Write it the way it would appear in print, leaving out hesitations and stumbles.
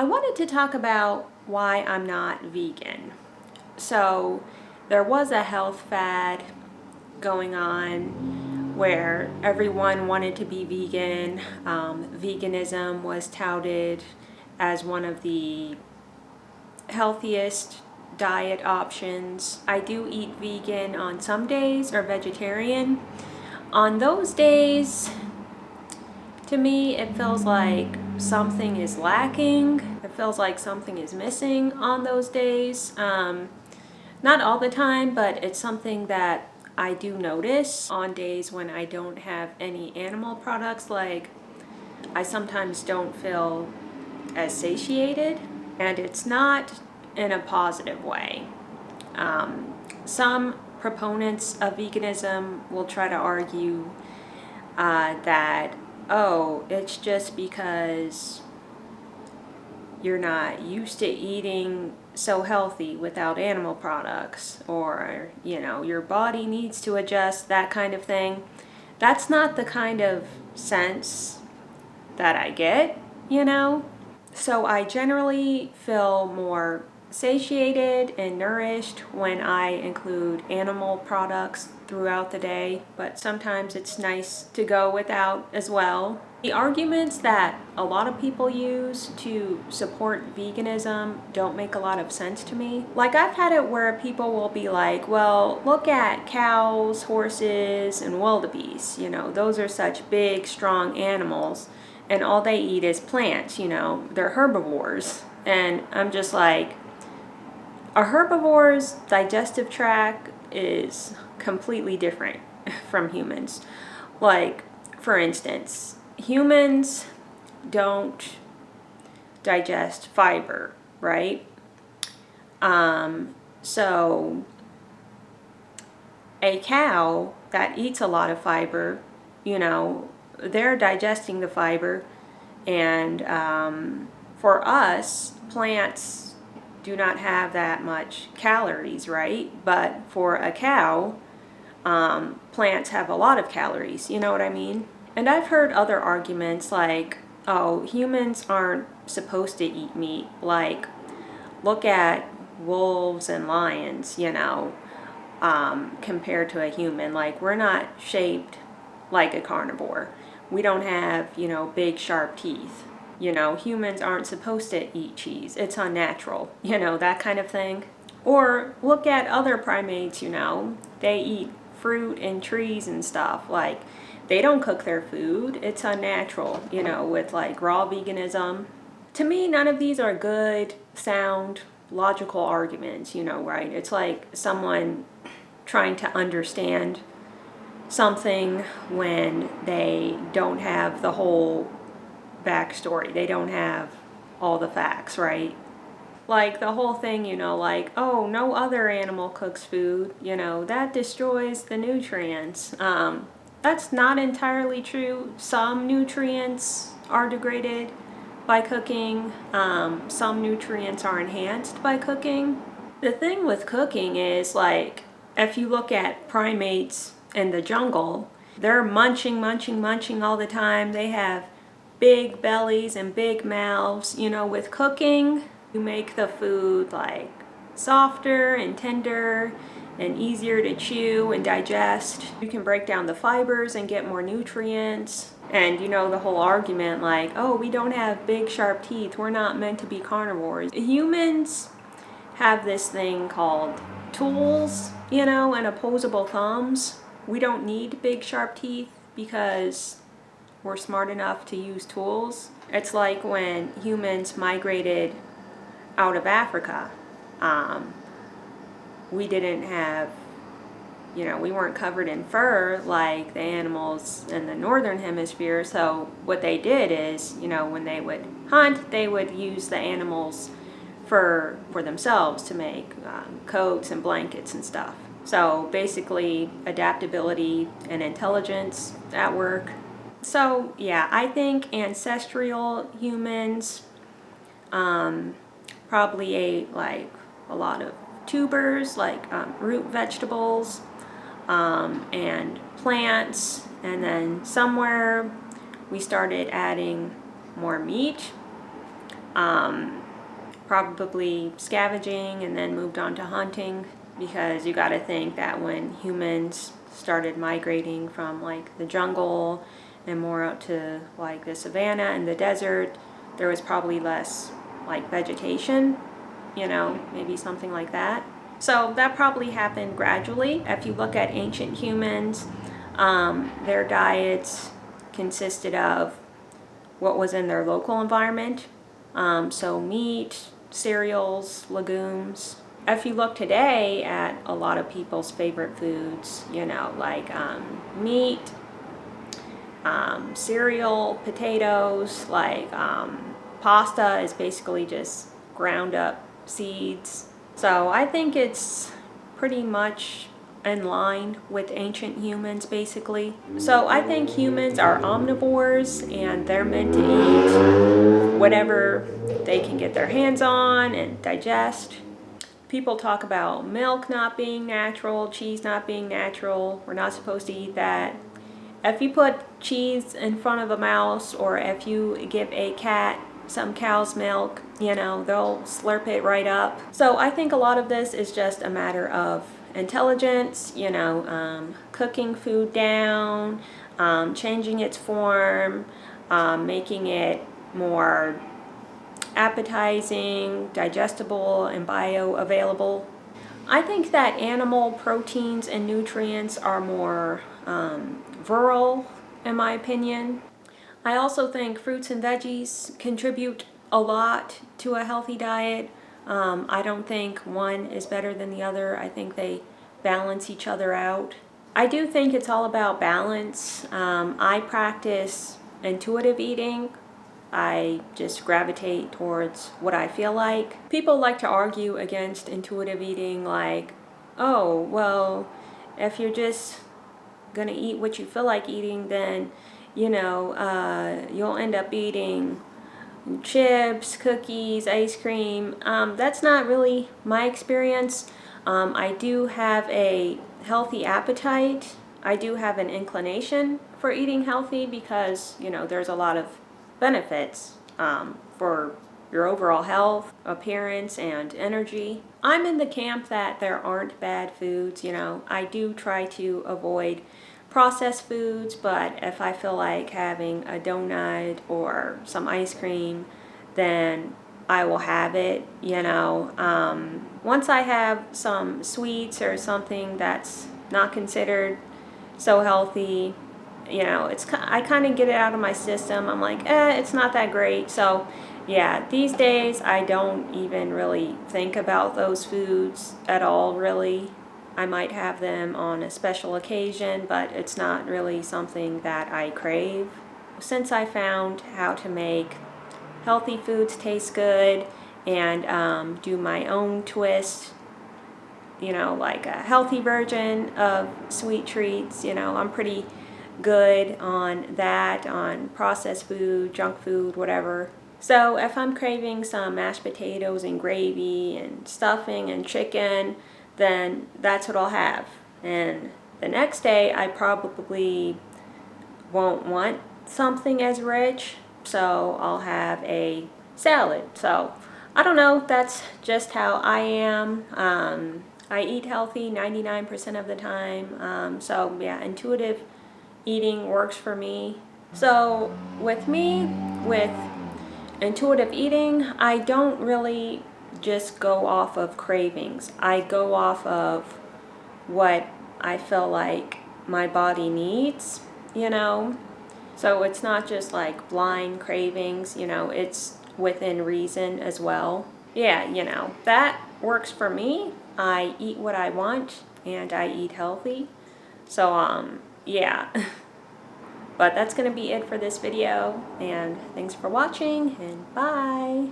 I wanted to talk about why I'm not vegan. So, there was a health fad going on where everyone wanted to be vegan. Veganism was touted as one of the healthiest diet options. I do eat vegan on some days or vegetarian. On those days, to me, it feels like something is lacking. It feels like something is missing on those days. Not all the time, but it's something that I do notice on days when I don't have any animal products. Like, I sometimes don't feel as satiated, and it's not in a positive way. Some proponents of veganism will try to argue that, oh, it's just because you're not used to eating so healthy without animal products, or, your body needs to adjust, that kind of thing. That's not the kind of sense that I get. So I generally feel more satiated and nourished when I include animal products throughout the day, but sometimes it's nice to go without as well. The arguments that a lot of people use to support veganism don't make a lot of sense to me. Like, I've had it where people will be like, well, look at cows, horses, and wildebeest. Those are such big, strong animals, and all they eat is plants. They're herbivores. And I'm just like, a herbivore's digestive tract is completely different from humans. Like, for instance, humans don't digest fiber, right? So a cow that eats a lot of fiber, they're digesting the fiber, and for us, plants do not have that much calories, right? But for a cow, plants have a lot of calories, you know what I mean? And I've heard other arguments like, oh, humans aren't supposed to eat meat. Like, look at wolves and lions, compared to a human. Like, we're not shaped like a carnivore. We don't have, big sharp teeth. Humans aren't supposed to eat cheese. It's unnatural, that kind of thing. Or look at other primates, they eat fruit and trees and stuff. Like, they don't cook their food. It's unnatural, with like raw veganism. To me, none of these are good, sound, logical arguments, right? It's like someone trying to understand something when they don't have the whole backstory. They don't have all the facts, right? Like the whole thing, like, oh, no other animal cooks food, that destroys the nutrients. That's not entirely true. Some nutrients are degraded by cooking. Some nutrients are enhanced by cooking. The thing with cooking is, like, if you look at primates in the jungle, they're munching all the time. They have big bellies and big mouths. With cooking, you make the food like softer and tender and easier to chew and digest. You can break down the fibers and get more nutrients. And the whole argument like, oh, we don't have big sharp teeth, we're not meant to be carnivores. Humans have this thing called tools, and opposable thumbs. We don't need big sharp teeth because we're smart enough to use tools. It's like when humans migrated out of Africa. We didn't have, we weren't covered in fur like the animals in the northern hemisphere. So what they did is, when they would hunt, they would use the animals for themselves to make coats and blankets and stuff. So basically, adaptability and intelligence at work. So yeah, I think ancestral humans probably ate like a lot of tubers, like root vegetables and plants, and then somewhere we started adding more meat Probably scavenging and then moved on to hunting, because you got to think that when humans started migrating from like the jungle and more out to like the savanna and the desert, there was probably less like vegetation, you know, maybe something like that. So that probably happened gradually. If you look at ancient humans, their diets consisted of what was in their local environment. So meat, cereals, legumes. If you look today at a lot of people's favorite foods, you know, like meat, cereal, potatoes, like pasta is basically just ground up seeds. So I think it's pretty much in line with ancient humans, basically. So I think humans are omnivores, and they're meant to eat whatever they can get their hands on and digest. People talk about milk not being natural, cheese not being natural. We're not supposed to eat that. If you put cheese in front of a mouse, or if you give a cat some cow's milk, you know, they'll slurp it right up. So I think a lot of this is just a matter of intelligence, you know, cooking food down, changing its form, making it more appetizing, digestible, and bioavailable. I think that animal proteins and nutrients are more virile, in my opinion. I also think fruits and veggies contribute a lot to a healthy diet. I don't think one is better than the other. I think they balance each other out. I do think it's all about balance. I practice intuitive eating. I just gravitate towards what I feel like. People like to argue against intuitive eating, like, oh, well, if you're just gonna eat what you feel like eating, then, you know, you'll end up eating chips, cookies, ice cream. That's not really my experience. I do have a healthy appetite. I do have an inclination for eating healthy because, you know, there's a lot of benefits for your overall health, appearance, and energy. I'm in the camp that there aren't bad foods. You know, I do try to avoid processed foods, but if I feel like having a donut or some ice cream, then I will have it, you know. Once I have some sweets or something that's not considered so healthy, you know, I kind of get it out of my system. I'm like, it's not that great. So yeah, these days I don't even really think about those foods at all, really. I might have them on a special occasion, but it's not really something that I crave. Since I found how to make healthy foods taste good and do my own twist, you know, like a healthy version of sweet treats, you know, I'm pretty good on that, on processed food, junk food, whatever. So if I'm craving some mashed potatoes and gravy and stuffing and chicken, then that's what I'll have. And the next day I probably won't want something as rich, so I'll have a salad. So I don't know, that's just how I am. I eat healthy 99% of the time. So yeah, intuitive eating works for me. So with me, with intuitive eating, I don't really just go off of cravings. I go off of what I feel like my body needs, you know. So it's not just like blind cravings, you know, it's within reason as well. Yeah, you know, that works for me. I eat what I want and I eat healthy. So yeah. But that's going to be it for this video, and thanks for watching, and bye!